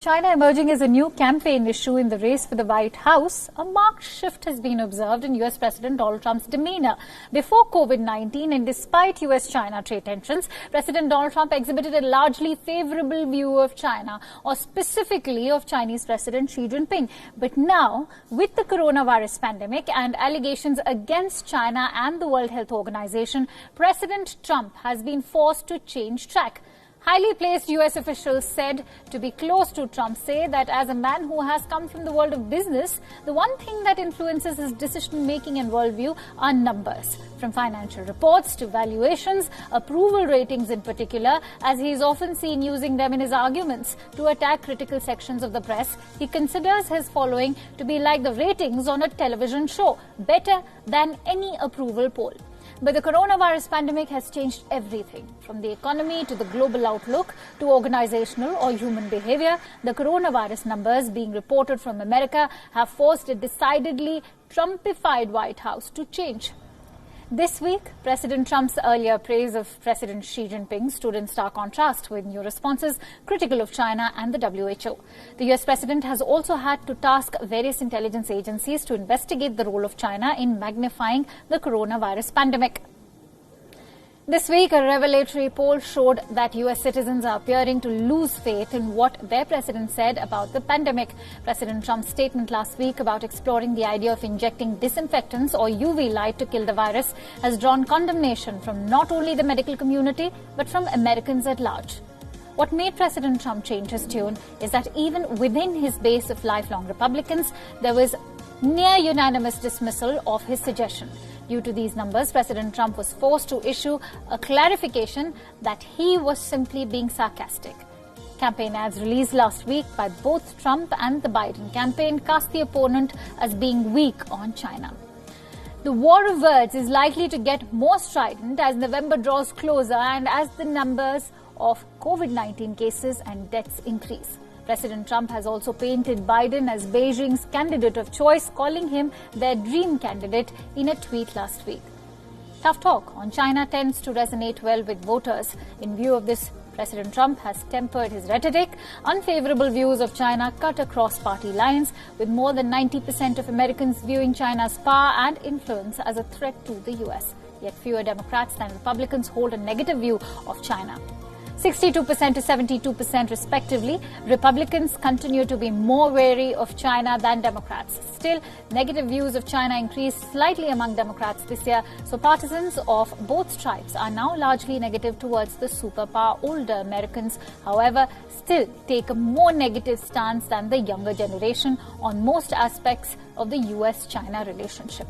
China emerging as a new campaign issue in the race for the White House, a marked shift has been observed in U.S. President Donald Trump's demeanor. Before COVID-19 and despite U.S.-China trade tensions, President Donald Trump exhibited a largely favorable view of China, or specifically of Chinese President Xi Jinping. But now, with the coronavirus pandemic and allegations against China and the World Health Organization, President Trump has been forced to change track. Highly placed U.S. officials said to be close to Trump say that as a man who has come from the world of business, the one thing that influences his decision-making and worldview are numbers. From financial reports to valuations, approval ratings in particular, as he is often seen using them in his arguments to attack critical sections of the press, he considers his following to be like the ratings on a television show, better than any approval poll. But the coronavirus pandemic has changed everything, from the economy to the global outlook to organizational or human behavior. The coronavirus numbers being reported from America have forced a decidedly Trumpified White House to change. This week, President Trump's earlier praise of President Xi Jinping stood in stark contrast with new responses critical of China and the WHO. The US president has also had to task various intelligence agencies to investigate the role of China in magnifying the coronavirus pandemic. This week, a revelatory poll showed that U.S. citizens are appearing to lose faith in what their president said about the pandemic. President Trump's statement last week about exploring the idea of injecting disinfectants or UV light to kill the virus has drawn condemnation from not only the medical community, but from Americans at large. What made President Trump change his tune is that even within his base of lifelong Republicans, there was near unanimous dismissal of his suggestion. Due to these numbers, President Trump was forced to issue a clarification that he was simply being sarcastic. Campaign ads released last week by both Trump and the Biden campaign cast the opponent as being weak on China. The war of words is likely to get more strident as November draws closer and as the numbers of COVID-19 cases and deaths increase. President Trump has also painted Biden as Beijing's candidate of choice, calling him their dream candidate in a tweet last week. Tough talk on China tends to resonate well with voters. In view of this, President Trump has tempered his rhetoric. Unfavorable views of China cut across party lines, with more than 90% of Americans viewing China's power and influence as a threat to the U.S. Yet fewer Democrats than Republicans hold a negative view of China. 62% to 72% respectively, Republicans continue to be more wary of China than Democrats. Still, negative views of China increased slightly among Democrats this year, so partisans of both stripes are now largely negative towards the superpower. Older Americans, however, still take a more negative stance than the younger generation on most aspects of the US-China relationship.